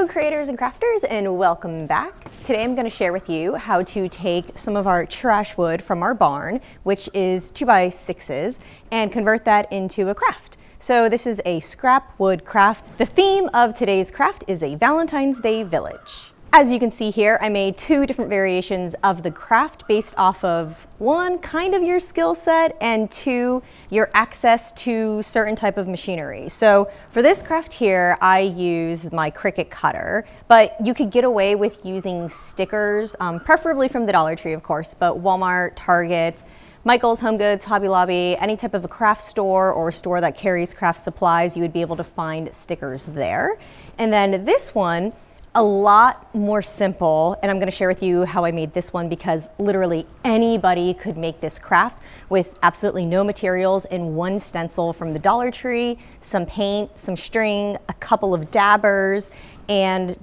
Hello creators and crafters, and welcome back. Today I'm going to share with you how to take some of our trash wood from our barn, which is 2x6s, and convert that into a craft. So this is a scrap wood craft. The theme of today's craft is a Valentine's Day village. As you can see here, I made two different variations of the craft based off of one, kind of your skill set, and two, your access to certain type of machinery. So for this craft here, I use my Cricut cutter, but you could get away with using stickers, preferably from the Dollar Tree, of course, but Walmart, Target, Michael's, Home Goods, Hobby Lobby, any type of a craft store or store that carries craft supplies, you would be able to find stickers there. And then this one, a lot more simple, and I'm going to share with you how I made this one because literally anybody could make this craft with absolutely no materials and one stencil from the Dollar Tree, some paint, some string, a couple of dabbers, and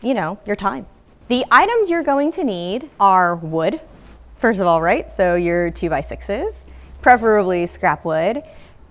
your time. The items you're going to need are wood, first of all, right? So your 2x6s, preferably scrap wood,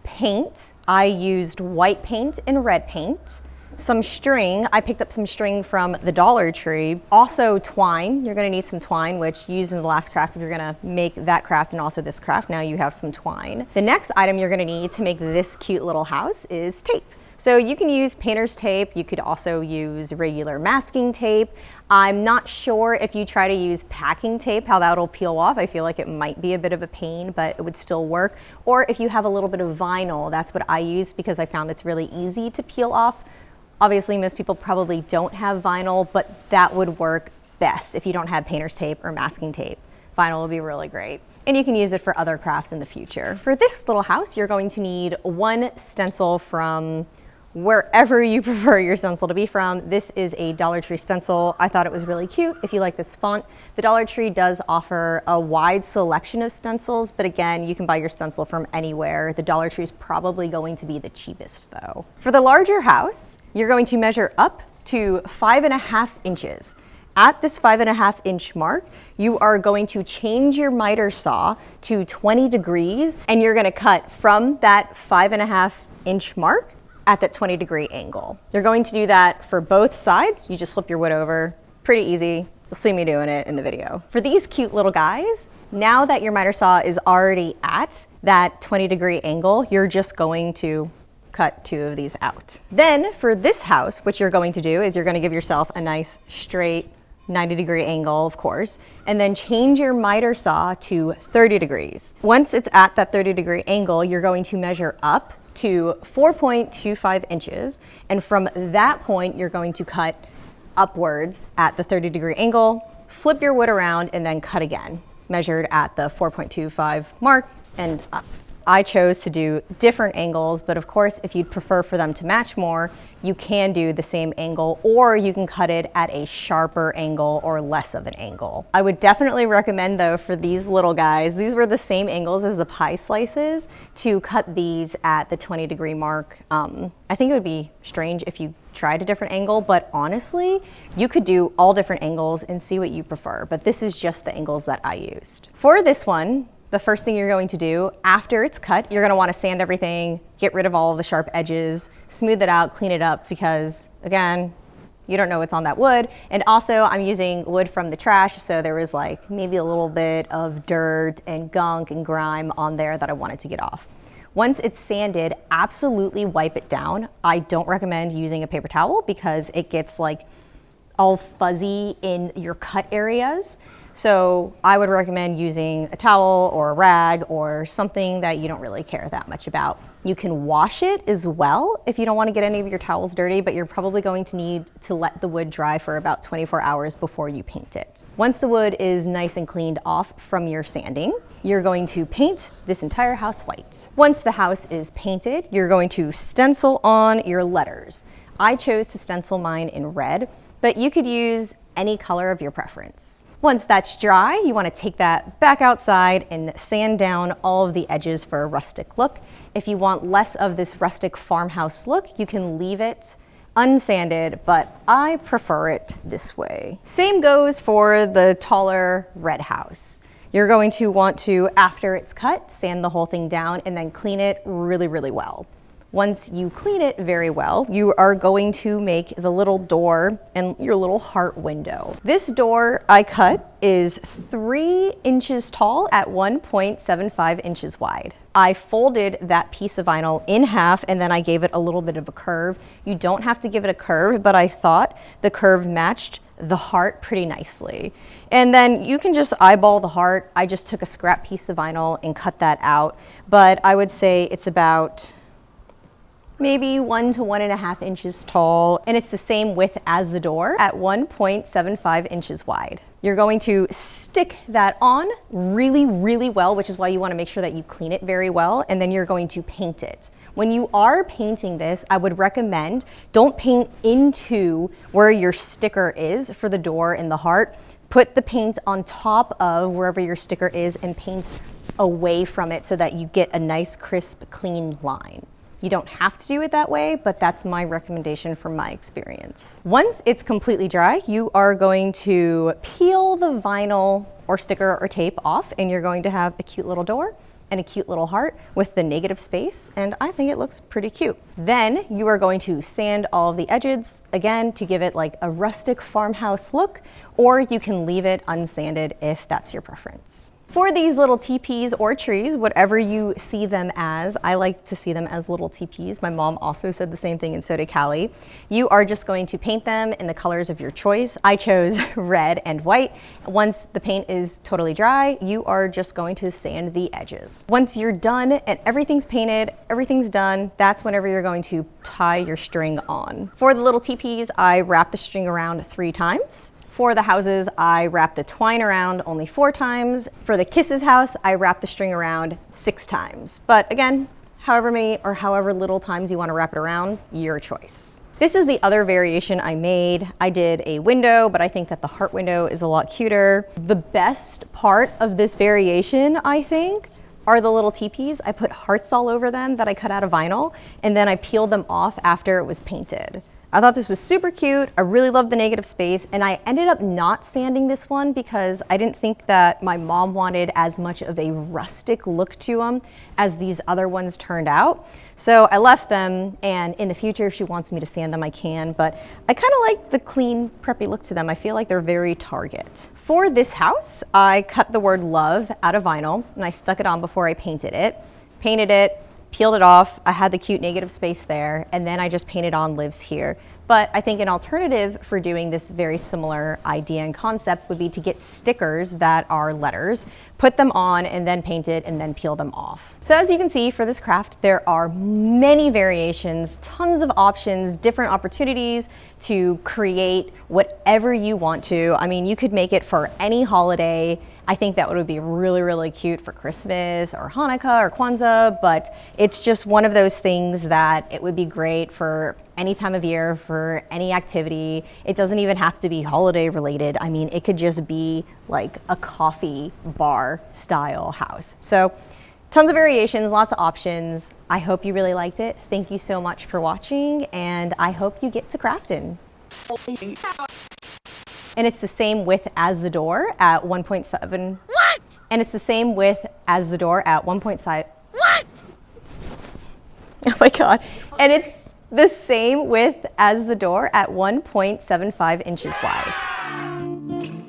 paint. I used white paint and red paint. Some string, I picked up some string from the Dollar Tree. Also twine, you're gonna need some twine, which you used in the last craft if you're gonna make that craft and also this craft, now you have some twine. The next item you're gonna need to make this cute little house is tape. So you can use painter's tape, you could also use regular masking tape. I'm not sure if you try to use packing tape, how that'll peel off. I feel like it might be a bit of a pain, but it would still work. Or if you have a little bit of vinyl, that's what I use because I found it's really easy to peel off. Obviously, most people probably don't have vinyl, but that would work best if you don't have painter's tape or masking tape. Vinyl will be really great. And you can use it for other crafts in the future. For this little house, you're going to need one stencil from wherever you prefer your stencil to be from. This is a Dollar Tree stencil. I thought it was really cute. If you like this font, the Dollar Tree does offer a wide selection of stencils, but again, you can buy your stencil from anywhere. The Dollar Tree is probably going to be the cheapest though. For the larger house, you're going to measure up to 5.5 inches. At this 5.5 inch mark, you are going to change your miter saw to 20 degrees, and you're gonna cut from that 5.5 inch mark at that 20-degree angle. You're going to do that for both sides. You just flip your wood over, pretty easy. You'll see me doing it in the video. For these cute little guys, now that your miter saw is already at that 20-degree angle, you're just going to cut two of these out. Then for this house, what you're going to do is you're gonna give yourself a nice straight 90-degree angle, of course, and then change your miter saw to 30 degrees. Once it's at that 30-degree angle, you're going to measure up to 4.25 inches, and from that point you're going to cut upwards at the 30-degree angle, flip your wood around, and then cut again, measured at the 4.25 mark and up. I chose to do different angles, but of course if you'd prefer for them to match more, you can do the same angle, or you can cut it at a sharper angle or less of an angle. I would definitely recommend though for these little guys, these were the same angles as the pie slices, to cut these at the 20-degree mark. I think it would be strange if you tried a different angle, but honestly, you could do all different angles and see what you prefer, but this is just the angles that I used. For this one, the first thing you're going to do after it's cut, you're gonna wanna sand everything, get rid of all of the sharp edges, smooth it out, clean it up, because again, you don't know what's on that wood. And also I'm using wood from the trash, so there was like maybe a little bit of dirt and gunk and grime on there that I wanted to get off. Once it's sanded, absolutely wipe it down. I don't recommend using a paper towel because it gets like all fuzzy in your cut areas. So I would recommend using a towel or a rag or something that you don't really care that much about. You can wash it as well if you don't want to get any of your towels dirty, but you're probably going to need to let the wood dry for about 24 hours before you paint it. Once the wood is nice and cleaned off from your sanding, you're going to paint this entire house white. Once the house is painted, you're going to stencil on your letters. I chose to stencil mine in red, but you could use any color of your preference. Once that's dry, you want to take that back outside and sand down all of the edges for a rustic look. If you want less of this rustic farmhouse look, you can leave it unsanded, but I prefer it this way. Same goes for the taller red house. You're going to want to, after it's cut, sand the whole thing down and then clean it really, really well. Once you clean it very well, you are going to make the little door and your little heart window. This door I cut is 3 inches tall at 1.75 inches wide. I folded that piece of vinyl in half and then I gave it a little bit of a curve. You don't have to give it a curve, but I thought the curve matched the heart pretty nicely. And then you can just eyeball the heart. I just took a scrap piece of vinyl and cut that out, but I would say it's about maybe 1 to 1.5 inches tall, and it's the same width as the door at 1.75 inches wide. You're going to stick that on really, really well, which is why you want to make sure that you clean it very well, and then you're going to paint it. When you are painting this, I would recommend don't paint into where your sticker is for the door and the heart. Put the paint on top of wherever your sticker is and paint away from it so that you get a nice, crisp, clean line. You don't have to do it that way, but that's my recommendation from my experience. Once it's completely dry, you are going to peel the vinyl or sticker or tape off, and you're going to have a cute little door and a cute little heart with the negative space, and I think it looks pretty cute. Then you are going to sand all of the edges, again, to give it like a rustic farmhouse look, or you can leave it unsanded if that's your preference. For these little teepees or trees, whatever you see them as, I like to see them as little teepees. My mom also said the same thing, and so did Callie. You are just going to paint them in the colors of your choice. I chose red and white. Once the paint is totally dry, you are just going to sand the edges. Once you're done and everything's painted, everything's done, that's whenever you're going to tie your string on. For the little teepees, I wrap the string around 3 times. For the houses, I wrap the twine around only 4 times. For the kisses house, I wrap the string around 6 times. But again, however many or however little times you want to wrap it around, your choice. This is the other variation I made. I did a window, but I think that the heart window is a lot cuter. The best part of this variation, I think, are the little teepees. I put hearts all over them that I cut out of vinyl, and then I peeled them off after it was painted. I thought this was super cute. I really loved the negative space, and I ended up not sanding this one because I didn't think that my mom wanted as much of a rustic look to them as these other ones turned out. So I left them, and in the future, if she wants me to sand them, I can, but I kind of like the clean, preppy look to them. I feel like they're very Target. For this house, I cut the word love out of vinyl, and I stuck it on before I painted it, peeled it off. I had the cute negative space there, and then I just painted on lives here. But I think an alternative for doing this very similar idea and concept would be to get stickers that are letters, put them on, and then paint it, and then peel them off. So as you can see for this craft, there are many variations, tons of options, different opportunities to create whatever you want to. I mean, you could make it for any holiday. I think that would be really, really cute for Christmas or Hanukkah or Kwanzaa, but it's just one of those things that it would be great for any time of year, for any activity. It doesn't even have to be holiday related. I mean, it could just be like a coffee bar style house. So tons of variations, lots of options. I hope you really liked it. Thank you so much for watching, and I hope you get to crafting. And it's the same width as the door at 1.7. What? And it's the same width as the door at 1.5. What? Oh my God. And it's the same width as the door at 1.75 inches wide.